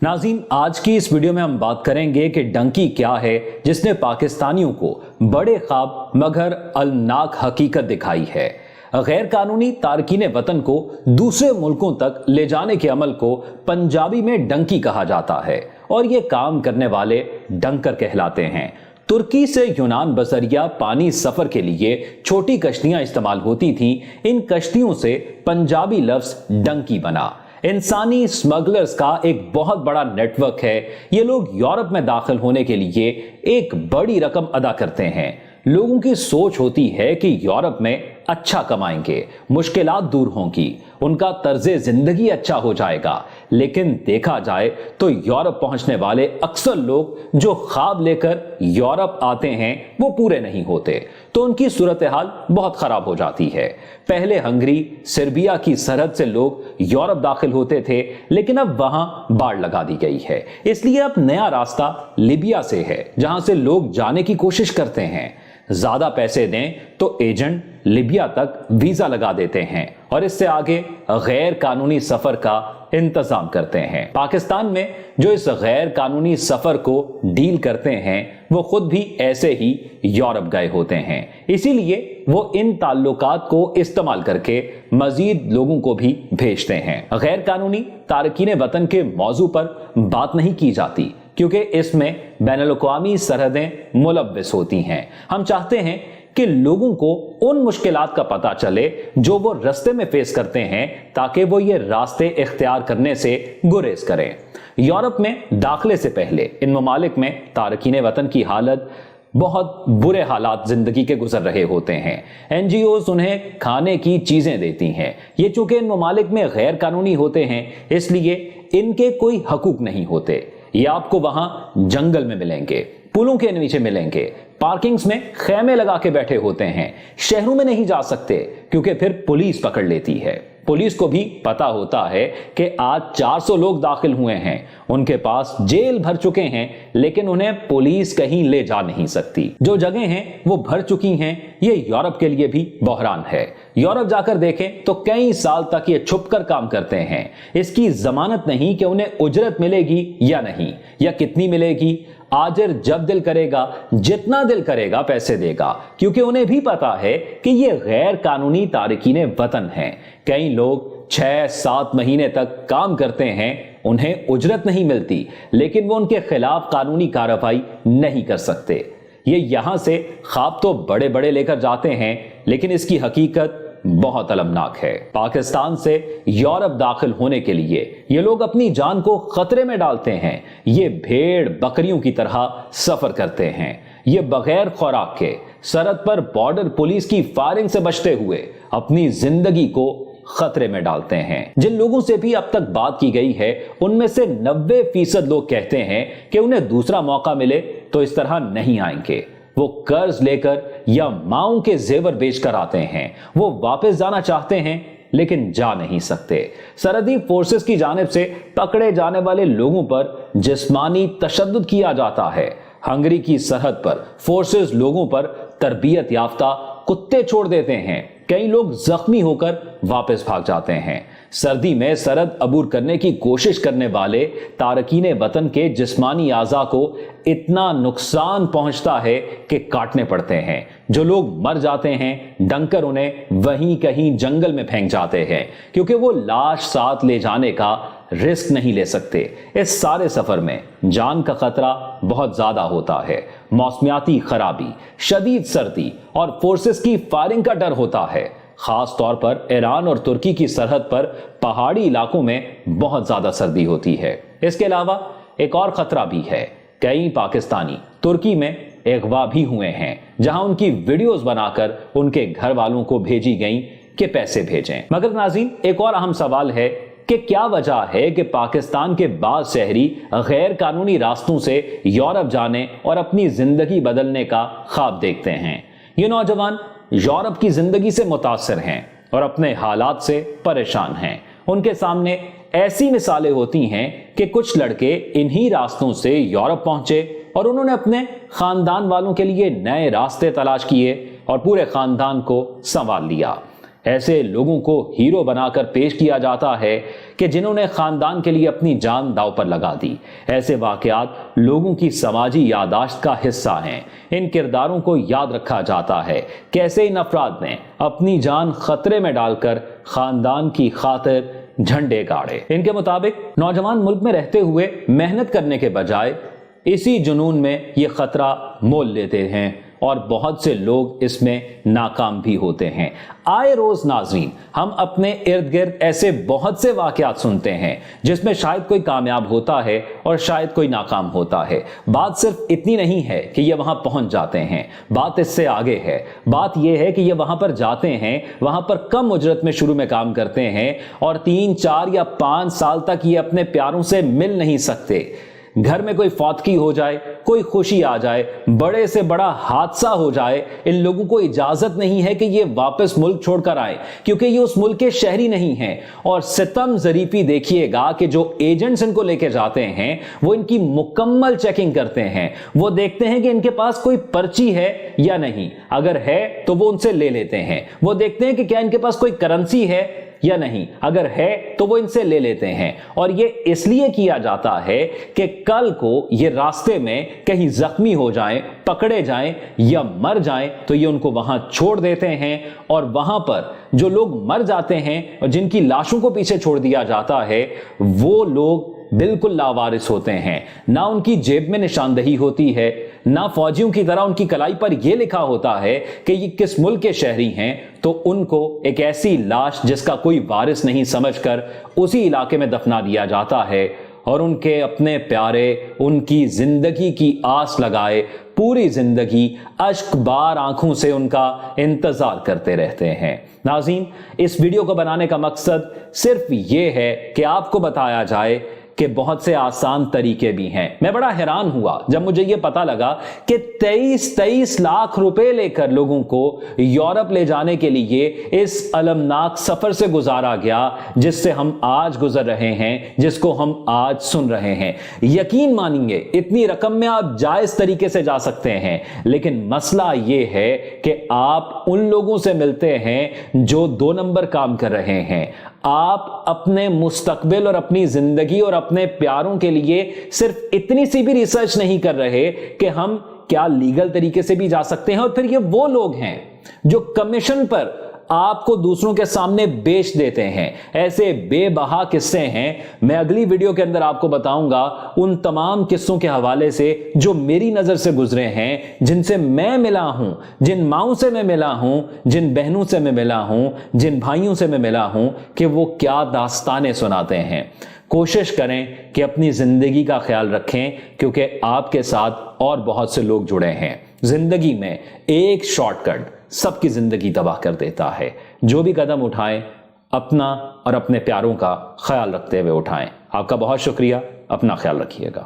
नाज़रीन, आज की इस वीडियो में हम बात करेंगे कि डंकी क्या है जिसने पाकिस्तानियों को बड़े ख्वाब मगर अलनाक हकीकत दिखाई है। गैर कानूनी तारकीन वतन को दूसरे मुल्कों तक ले जाने के अमल को पंजाबी में डंकी कहा जाता है और ये काम करने वाले डंकर कहलाते हैं। तुर्की से यूनान बसरिया पानी सफर के लिए छोटी कश्तियां इस्तेमाल होती थीं। इन कश्तियों से पंजाबी लफ्ज डंकी बना। इंसानी स्मगलर्स का एक बहुत बड़ा नेटवर्क है। ये लोग यूरोप में दाखिल होने के लिए एक बड़ी रकम अदा करते हैं। लोगों की सोच होती है कि यूरोप में अच्छा कमाएंगे, मुश्किलात दूर होंगी, उनका तर्जे जिंदगी अच्छा हो जाएगा। लेकिन देखा जाए तो यूरोप पहुंचने वाले अक्सर लोग जो ख्वाब लेकर यूरोप आते हैं वो पूरे नहीं होते, तो उनकी सूरत हाल बहुत खराब हो जाती है। पहले हंगरी, सर्बिया की सरहद से लोग यूरोप दाखिल होते थे, लेकिन अब वहां बाड़ लगा दी गई है। इसलिए अब नया रास्ता लीबिया से है, जहां से लोग जाने की कोशिश करते हैं। ज्यादा पैसे दें तो एजेंट लीबिया तक वीजा लगा देते हैं और इससे आगे गैर कानूनी सफर का इंतजाम करते हैं। पाकिस्तान में जो इस गैर कानूनी सफर को डील करते हैं वो खुद भी ऐसे ही यूरोप गए होते हैं, इसीलिए वो इन ताल्लुकात को इस्तेमाल करके मजीद लोगों को भी भेजते हैं। गैर कानूनी तारकीन वतन के मौजू पर बात नहीं की जाती क्योंकि इसमें बैनुल-अक़वामी सरहदें मुलव्वस होती हैं। हम चाहते हैं कि लोगों को उन मुश्किलात का पता चले जो वो रास्ते में फेस करते हैं, ताकि वो ये रास्ते इख्तियार करने से गुरेज करें। यूरोप में दाखिले से पहले इन ममालिक में तारकीन वतन की हालत बहुत बुरे हालात जिंदगी के गुजर रहे होते हैं। एनजीओज उन्हें खाने की चीजें देती हैं। ये चूंकि इन ममालिक में गैर कानूनी होते हैं, इसलिए इनके कोई हकूक नहीं होते। ये आपको वहां जंगल में मिलेंगे, पुलों के नीचे मिलेंगे, पार्किंग्स में खैमे लगा के बैठे होते हैं। शहरों में नहीं जा सकते क्योंकि फिर पुलिस पकड़ लेती है। पुलिस को भी पता होता है कि आज 400 लोग दाखिल हुए हैं, उनके पास जेल भर चुके हैं, लेकिन उन्हें पुलिस कहीं ले जा नहीं सकती। जो जगह हैं वो भर चुकी हैं। ये यूरोप के लिए भी बहरान है। यूरोप जाकर देखें तो कई साल तक ये छुपकर काम करते हैं। इसकी जमानत नहीं कि उन्हें उजरत मिलेगी या नहीं, या कितनी मिलेगी। आजिर जब दिल करेगा, जितना दिल करेगा पैसे देगा, क्योंकि उन्हें भी पता है कि ये गैर कानूनी तारकीन वतन हैं। कई लोग 6-7 महीने तक काम करते हैं, उन्हें उजरत नहीं मिलती, लेकिन वो उनके खिलाफ कानूनी कार्रवाई नहीं कर सकते। ये यहां से ख्वाब तो बड़े बड़े लेकर जाते हैं, लेकिन इसकी हकीकत बहुत अलमनाक है। पाकिस्तान से यूरोप दाखिल होने के लिए ये लोग अपनी जान को खतरे में डालते हैं। ये भेड़ बकरियों की तरह सफर करते हैं। ये बगैर खुराक के सरहद पर बॉर्डर पुलिस की फायरिंग से बचते हुए अपनी जिंदगी को खतरे में डालते हैं। जिन लोगों से भी अब तक बात की गई है, उनमें से 90% लोग कहते हैं कि उन्हें दूसरा मौका मिले तो इस तरह नहीं आएंगे। वो कर्ज लेकर या माओं के जेवर बेचकर आते हैं। वो वापस जाना चाहते हैं लेकिन जा नहीं सकते। सरहदी फोर्सेस की जानिब से पकड़े जाने वाले लोगों पर जिस्मानी तशद्दुद किया जाता है। हंगरी की सरहद पर फोर्सेस लोगों पर तरबियत याफ्ता कुत्ते छोड़ देते हैं। कई लोग जख्मी होकर वापस भाग जाते हैं। सर्दी में सरहद अबूर करने की कोशिश करने वाले तारकीन वतन के जिस्मानी आज़ा को इतना नुकसान पहुंचता है कि काटने पड़ते हैं। जो लोग मर जाते हैं, डंकर उन्हें वहीं कहीं जंगल में फेंक जाते हैं, क्योंकि वो लाश साथ ले जाने का रिस्क नहीं ले सकते। इस सारे सफर में जान का खतरा बहुत ज्यादा होता है। मौसमियाती खराबी, शदीद सर्दी और फोर्सेस की फायरिंग का डर होता है। खास तौर पर ईरान और तुर्की की सरहद पर पहाड़ी इलाकों में बहुत ज्यादा सर्दी होती है। इसके अलावा एक और खतरा भी है। कई पाकिस्तानी तुर्की में अगवा भी हुए हैं, जहां उनकी वीडियोस बनाकर उनके घर वालों को भेजी गई कि पैसे भेजें। मगर नाज़रीन, एक और अहम सवाल है कि क्या वजह है कि पाकिस्तान के बाद शहरी गैर कानूनी रास्तों से यूरोप जाने और अपनी जिंदगी बदलने का ख्वाब देखते हैं। ये नौजवान यूरोप की जिंदगी से मुतासिर हैं और अपने हालात से परेशान हैं। उनके सामने ऐसी मिसालें होती हैं कि कुछ लड़के इन्हीं रास्तों से यूरोप पहुंचे और उन्होंने अपने खानदान वालों के लिए नए रास्ते तलाश किए और पूरे खानदान को संभाल लिया। ایسے لوگوں کو ہیرو بنا کر پیش کیا جاتا ہے کہ جنہوں نے خاندان کے لیے اپنی جان داؤ پر لگا دی۔ ایسے واقعات لوگوں کی سماجی یادداشت کا حصہ ہیں۔ ان کرداروں کو یاد رکھا جاتا ہے۔ کیسے ان افراد نے اپنی جان خطرے میں ڈال کر خاندان کی خاطر جھنڈے گاڑے۔ ان کے مطابق نوجوان ملک میں رہتے ہوئے محنت کرنے کے بجائے اسی جنون میں یہ خطرہ مول لیتے ہیں اور بہت سے لوگ اس میں ناکام بھی ہوتے ہیں۔ آئے روز ناظرین ہم اپنے ارد گرد ایسے بہت سے واقعات سنتے ہیں جس میں شاید کوئی کامیاب ہوتا ہے اور شاید کوئی ناکام ہوتا ہے۔ بات صرف اتنی نہیں ہے کہ یہ وہاں پہنچ جاتے ہیں، بات اس سے آگے ہے۔ بات یہ ہے کہ یہ وہاں پر جاتے ہیں، وہاں پر کم اجرت میں شروع میں کام کرتے ہیں اور 3، 4 یا 5 سال تک یہ اپنے پیاروں سے مل نہیں سکتے۔ گھر میں کوئی فوتگی ہو جائے، کوئی خوشی آ جائے، بڑے سے بڑا حادثہ ہو جائے، ان لوگوں کو اجازت نہیں ہے کہ یہ واپس ملک چھوڑ کر آئیں، کیونکہ یہ اس ملک کے شہری نہیں ہیں۔ اور ستم ظریفی دیکھیے گا کہ جو ایجنٹس ان کو لے کے جاتے ہیں وہ ان کی مکمل چیکنگ کرتے ہیں۔ وہ دیکھتے ہیں کہ ان کے پاس کوئی پرچی ہے یا نہیں، اگر ہے تو وہ ان سے لے لیتے ہیں۔ وہ دیکھتے ہیں کہ کیا ان کے پاس کوئی کرنسی ہے یا نہیں، اگر ہے تو وہ ان سے لے لیتے ہیں۔ اور یہ اس لیے کیا جاتا ہے کہ کل کو یہ راستے میں کہیں زخمی ہو جائیں، پکڑے جائیں یا مر جائیں تو یہ ان کو وہاں چھوڑ دیتے ہیں۔ اور وہاں پر جو لوگ مر جاتے ہیں اور جن کی لاشوں کو پیچھے چھوڑ دیا جاتا ہے وہ لوگ بالکل لاوارث ہوتے ہیں۔ نہ ان کی جیب میں نشاندہی ہوتی ہے، نہ فوجیوں کی طرح ان کی کلائی پر یہ لکھا ہوتا ہے کہ یہ کس ملک کے شہری ہیں، تو ان کو ایک ایسی لاش جس کا کوئی وارث نہیں سمجھ کر اسی علاقے میں دفنا دیا جاتا ہے اور ان کے اپنے پیارے ان کی زندگی کی آس لگائے پوری زندگی اشک بار آنکھوں سے ان کا انتظار کرتے رہتے ہیں۔ ناظرین، اس ویڈیو کو بنانے کا مقصد صرف یہ ہے کہ آپ کو بتایا جائے کہ بہت سے آسان طریقے بھی ہیں۔ میں بڑا حیران ہوا جب مجھے یہ پتا لگا کہ 23 لاکھ روپے لے کر لوگوں کو یورپ لے جانے کے لیے اس المناک سفر سے گزارا گیا جس سے ہم آج گزر رہے ہیں، جس کو ہم آج سن رہے ہیں۔ یقین مانیں گے اتنی رقم میں آپ جائز طریقے سے جا سکتے ہیں، لیکن مسئلہ یہ ہے کہ آپ ان لوگوں سے ملتے ہیں جو 2 نمبر کام کر رہے ہیں۔ آپ اپنے مستقبل اور اپنی زندگی اور اپنے پیاروں کے لیے صرف اتنی سی بھی ریسرچ نہیں کر رہے کہ ہم کیا لیگل طریقے سے بھی جا سکتے ہیں، اور پھر یہ وہ لوگ ہیں جو کمیشن پر آپ کو دوسروں کے سامنے بیچ دیتے ہیں۔ ایسے بے بہا قصے ہیں، میں اگلی ویڈیو کے اندر آپ کو بتاؤں گا ان تمام قصوں کے حوالے سے جو میری نظر سے گزرے ہیں، جن سے میں ملا ہوں، جن ماؤں سے میں ملا ہوں، جن بہنوں سے میں ملا ہوں، جن بھائیوں سے میں ملا ہوں، کہ وہ کیا داستانیں سناتے ہیں۔ کوشش کریں کہ اپنی زندگی کا خیال رکھیں، کیونکہ آپ کے ساتھ اور بہت سے لوگ جڑے ہیں۔ زندگی میں ایک شارٹ کٹ سب کی زندگی تباہ کر دیتا ہے۔ جو بھی قدم اٹھائیں اپنا اور اپنے پیاروں کا خیال رکھتے ہوئے اٹھائیں۔ آپ کا بہت شکریہ، اپنا خیال رکھیے گا۔